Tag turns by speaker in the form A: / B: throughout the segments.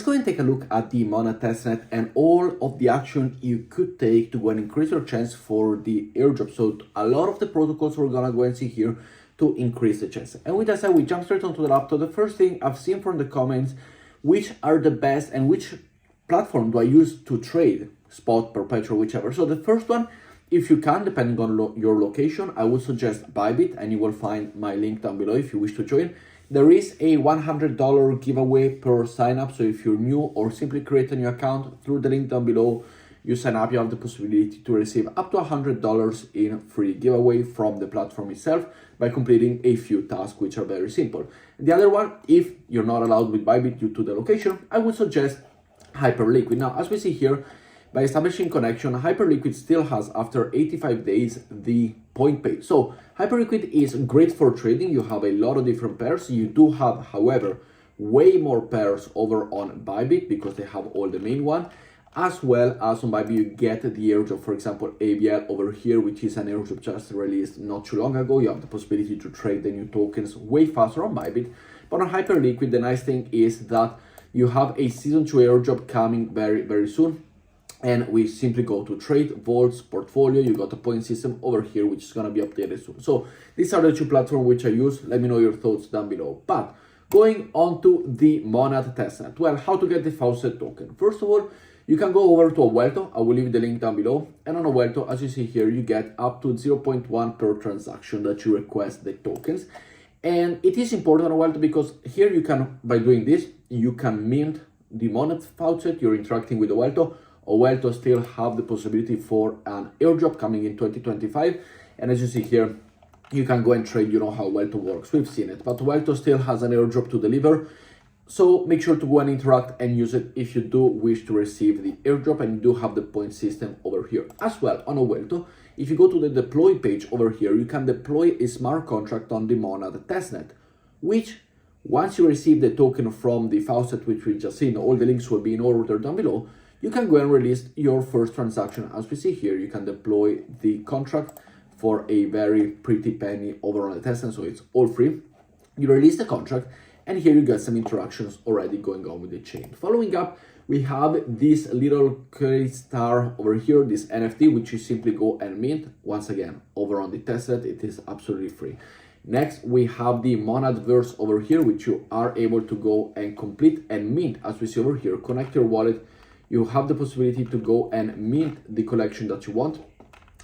A: go and take a look at the MONAD testnet and all of the action you could take to go and increase your chance for the airdrop. So a lot of the protocols we're gonna go and see here to increase the chance. And with that said, we jump straight onto the laptop. The first thing I've seen from the comments, which are the best and which platform do I use to trade, spot, perpetual, whichever. So the first one, if you can, depending on your location, I would suggest ByBit, and you will find my link down below if you wish to join. There is a $100 giveaway per sign up. So if you're new or simply create a new account through the link down below, you sign up, you have the possibility to receive up to $100 in free giveaway from the platform itself by completing a few tasks, which are very simple. The other one, if you're not allowed with ByBit due to the location, I would suggest Hyperliquid. Now, as we see here, by establishing connection, Hyperliquid still has, after 85 days, the point pay. So Hyperliquid is great for trading. You have a lot of different pairs. You do have, however, way more pairs over on ByBit because they have all the main one, as well as on ByBit you get the airdrop, for example, ABL over here, which is an airdrop just released not too long ago. You have the possibility to trade the new tokens way faster on ByBit. But on Hyperliquid, the nice thing is that you have a season 2 airdrop coming very, very soon. And we simply go to trade, vaults, portfolio. You got a point system over here, which is going to be updated soon. So these are the two platforms which I use. Let me know your thoughts down below. But going on to the MONAD testnet. Well, how to get the faucet token? First of all, you can go over to Owelto. I will leave the link down below. And on Owelto, as you see here, you get up to 0.1 per transaction that you request the tokens. And it is important on Owelto because here you can, by doing this, you can mint the MONAD faucet. You're interacting with Owelto. Owelto still have the possibility for an airdrop coming in 2025. And as you see here, you can go and trade. You know how Owelto works. We've seen it. But Owelto still has an airdrop to deliver. So make sure to go and interact and use it if you do wish to receive the airdrop and you do have the point system over here. As well, on Owelto, if you go to the deploy page over here, you can deploy a smart contract on the MONAD testnet, which once you receive the token from the faucet, which we just seen, all the links will be in order down below, you can go and release your first transaction. As we see here, you can deploy the contract for a very pretty penny over on the testnet, so it's all free. You release the contract, and here you get some interactions already going on with the chain. Following up, we have this little star over here, this NFT, which you simply go and mint. Once again, over on the testnet, it is absolutely free. Next, we have the MONAD verse over here, which you are able to go and complete and mint. As we see over here, connect your wallet. You have the possibility to go and mint the collection that you want.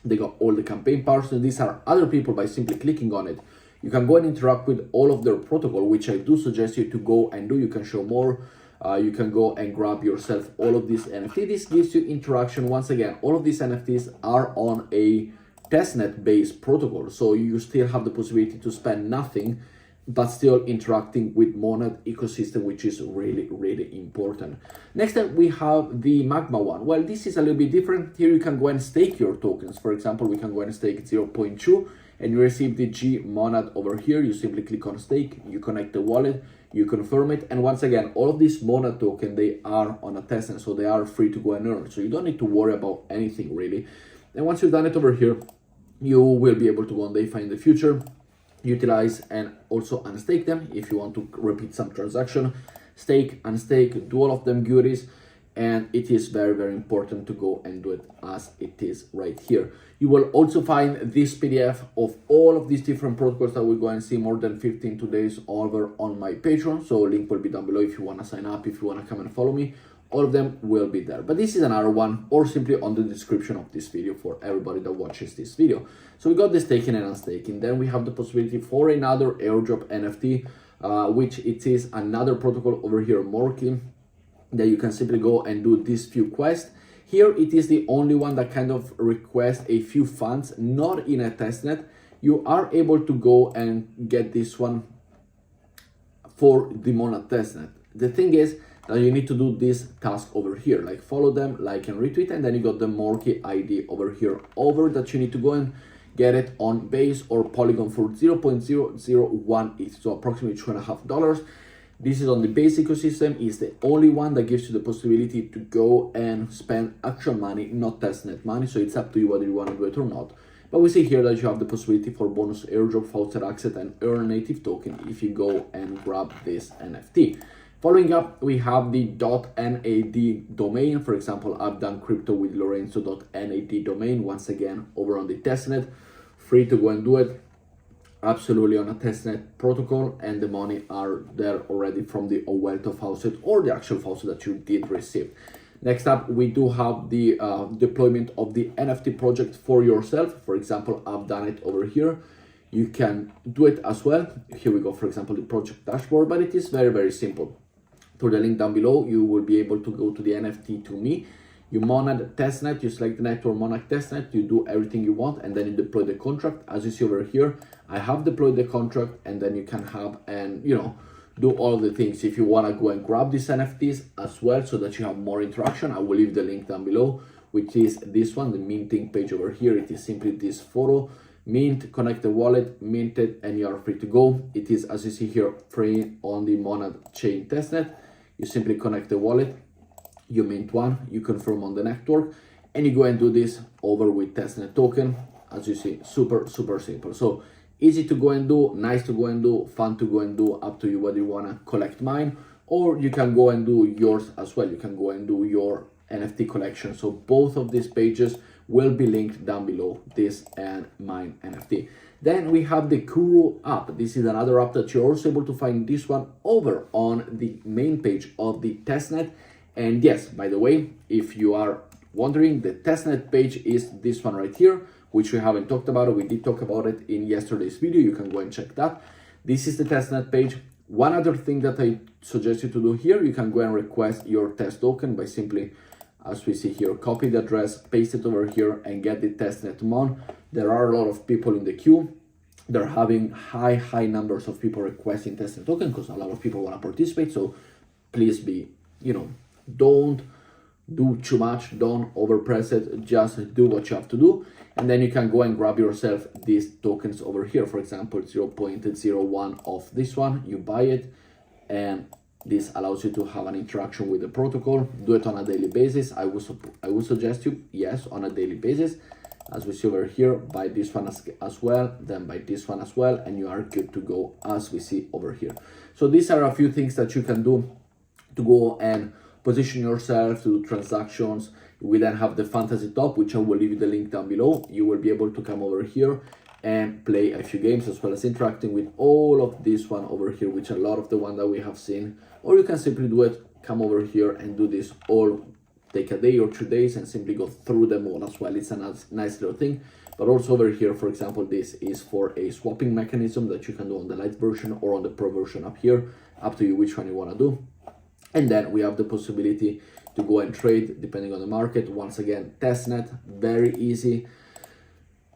A: They got all the campaign parts, and these are other people. By simply clicking on it, you can go and interact with all of their protocol, which I do suggest you to go and do. You can show more. You can go and grab yourself all of these NFT. This gives you interaction. Once again, all of these NFTs are on a testnet based protocol, so you still have the possibility to spend nothing but still interacting with MONAD ecosystem, which is really, really important. Next up, we have the Magma one. Well, this is a little bit different. Here you can go and stake your tokens. For example, we can go and stake 0.2 and you receive the G MONAD over here. You simply click on stake, you connect the wallet, you confirm it. And once again, all of these MONAD token, they are on a testnet, so they are free to go and earn. So you don't need to worry about anything really. And once you've done it over here, you will be able to one day find the future, utilize and also unstake them if you want to repeat some transaction. Stake, unstake, do all of them goodies, and it is very, very important to go and do it as it is right here. You will also find this PDF of all of these different protocols that we go and see, more than 15 days over on my Patreon. So link will be down below if you want to sign up, if you want to come and follow me. All of them will be there, but this is another one, or simply on the description of this video for everybody that watches this video. So we got the staking and unstaking. Then we have the possibility for another airdrop NFT, which it is another protocol over here, Morky, that you can simply go and do these few quests. Here it is the only one that kind of requests a few funds, not in a testnet. You are able to go and get this one for the MONAD testnet. The thing is that you need to do this task over here, like follow them, like and retweet, and then you got the Morky ID over here that you need to go and get it on Base or Polygon for 0.001 ETH, so approximately $2.50. This is on the Base ecosystem. Is the only one that gives you the possibility to go and spend actual money, not testnet money. So it's up to you whether you want to do it or not. But we see here that you have the possibility for bonus airdrop, faucet access, and earn native token if you go and grab this NFT. Following up, we have the .nad domain. For example, I've done crypto with lorenzo.nad domain, once again, over on the testnet. Free to go and do it, absolutely on a testnet protocol, and the money are there already from the wealth of faucet or the actual faucet that you did receive. Next up, we do have the deployment of the NFT project for yourself. For example, I've done it over here. You can do it as well. Here we go, for example, the project dashboard, but it is very, very simple. Through the link down below, you will be able to go to the NFT to me. You MONAD testnet, you select the network MONAD testnet, you do everything you want, and then you deploy the contract. As you see over here, I have deployed the contract, and then you can have and do all the things. If you want to go and grab these NFTs as well so that you have more interaction, I will leave the link down below, which is this one, the minting page over here. It is simply this photo. Mint, connect the wallet, mint it, and you are free to go. It is, as you see here, free on the MONAD chain testnet. You simply connect the wallet, you mint one, you confirm on the network, and you go and do this over with testnet token. As you see, super simple. So easy to go and do, nice to go and do, fun to go and do, up to you whether you want to collect mine, or you can go and do yours as well. You can go and do your NFT collection. So both of these pages will be linked down below, this and mine NFT. Then we have the Kuru app. This is another app that you're also able to find this one over on the main page of the testnet. And yes, by the way, if you are wondering, the testnet page is this one right here, which we haven't talked about. We did talk about it in yesterday's video. You can go and check that. This is the testnet page. One other thing that I suggest you to do here, you can go and request your test token by simply, as we see here, copy the address, paste it over here, and get the testnet mon. There are a lot of people in the queue. They're having high numbers of people requesting testnet token because a lot of people want to participate. So please be, don't do too much, don't overpress it, just do what you have to do. And then you can go and grab yourself these tokens over here. For example, 0.01 of this one, you buy it, and this allows you to have an interaction with the protocol. Do it on a daily basis. I would suggest you, yes, on a daily basis. As we see over here, buy this one as well, then buy this one as well, and you are good to go, as we see over here. So these are a few things that you can do to go and position yourself to do transactions. We then have the fantasy top, which I will leave you the link down below. You will be able to come over here and play a few games, as well as interacting with all of this one over here, which a lot of the one that we have seen. Or you can simply do it, come over here and do this all, take a day or 2 days and simply go through them all as well. It's a nice little thing. But also over here, for example, this is for a swapping mechanism that you can do on the light version or on the pro version up here, up to you which one you want to do. And then we have the possibility to go and trade depending on the market. Once again, testnet, very easy,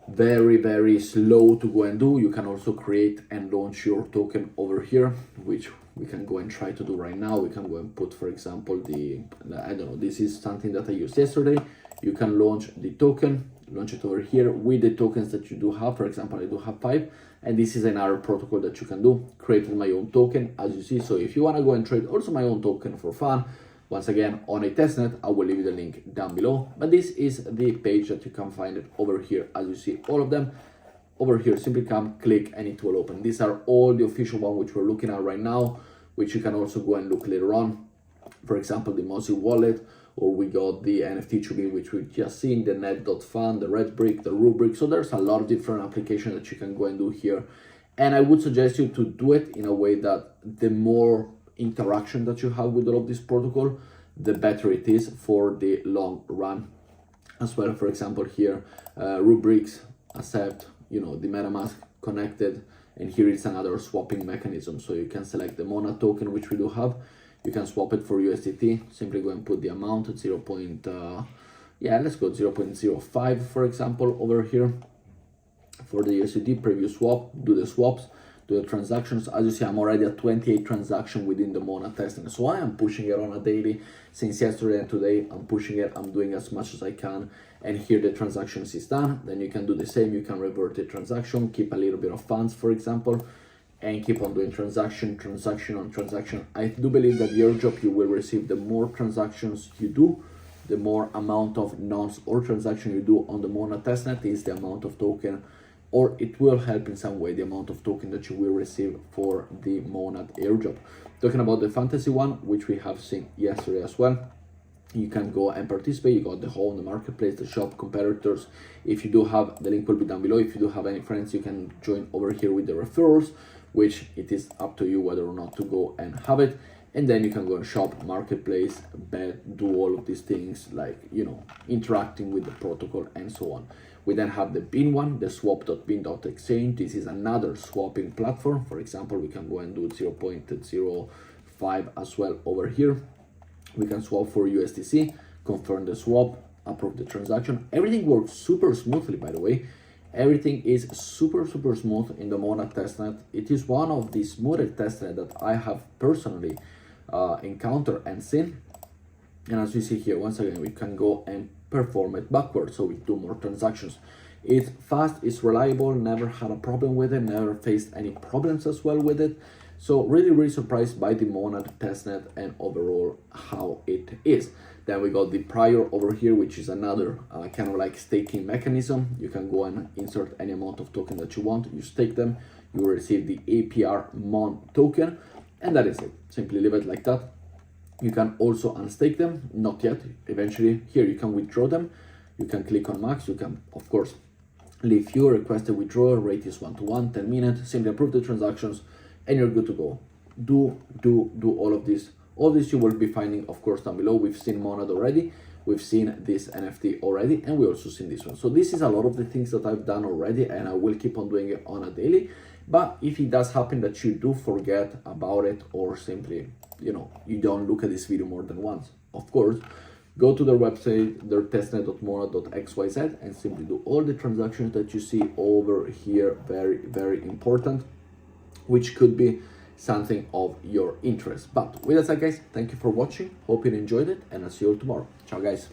A: very slow to go and do. You can also create and launch your token over here, which we can go and try to do right now. We can go and put, for example, I don't know, this is something that I used yesterday. You can launch the token, launch it over here with the tokens that you do have. For example, I do have 5, and this is another protocol that you can do. Created my own token, as you see. So if you want to go and trade also my own token for fun, once again, on a testnet, I will leave you the link down below. But this is the page that you can find it over here. As you see, all of them over here, simply come, click, and it will open. These are all the official one which we're looking at right now, which you can also go and look later on. For example, the Mozi wallet, or we got the NFT to be, which we've just seen, the net.fun, the red brick, the rubric. So there's a lot of different applications that you can go and do here. And I would suggest you to do it in a way that the more interaction that you have with all of this protocol, the better it is for the long run as well. For example, here, rubrics, accept, the MetaMask connected, and here is another swapping mechanism. So you can select the MONAD token, which we do have. You can swap it for USDT. Simply go and put the amount at 0.05, for example, over here for the USDT. Preview swap, do the swaps, do the transactions. As you see, I'm already at 28 transactions within the MONAD testing. So I am pushing it on a daily. Since yesterday and today, I'm pushing it. I'm doing as much as I can. And here the transactions is done. Then you can do the same. You can revert the transaction, keep a little bit of funds, for example, and keep on doing transaction on transaction. I do believe that the airdrop, you will receive the more transactions you do, the more amount of nonce or transaction you do on the MONAD testnet is the amount of token or it will help in some way the amount of token that you will receive for the MONAD airdrop. Talking about the fantasy one, which we have seen yesterday as well, you can go and participate. You got the home, the marketplace, the shop, competitors. If you do have, the link will be down below. If you do have any friends, you can join over here with the referrals, which it is up to you whether or not to go and have it. And then you can go and shop, marketplace, bet, do all of these things, like, you know, interacting with the protocol and so on. We then have the bin one, the swap.bin.exchange. This is another swapping platform. For example, we can go and do 0.05 as well over here. We can swap for USDC, confirm the swap, approve the transaction. Everything works super smoothly, by the way. Everything is super smooth in the MONAD testnet. It is one of the smoothest testnet that I have personally encountered and seen. And as you see here, once again, we can go and perform it backwards, so we do more transactions. It's fast, it's reliable, never had a problem with it, never faced any problems as well with it. So really surprised by the MONAD testnet and overall how it is. Then we got the prior over here, which is another kind of like staking mechanism. You can go and insert any amount of token that you want. You stake them, you will receive the APR MON token, and that is it. Simply leave it like that. You can also unstake them, not yet. Eventually, here you can withdraw them. You can click on max. You can, of course, leave few, request a withdrawal, rate is 1-to-1, 10 minutes, simply approve the transactions, and you're good to go. Do all of this. All this you will be finding, of course, down below. We've seen MONAD already, we've seen this NFT already, and we also seen this one. So this is a lot of the things that I've done already, and I will keep on doing it on a daily. But if it does happen that you do forget about it, or simply, you know, you don't look at this video more than once, of course, go to their website, their testnet.monad.xyz, and simply do all the transactions that you see over here. Very important, which could be something of your interest. But with that said, guys, thank you for watching. Hope you enjoyed it, and I'll see you all tomorrow. Ciao, guys.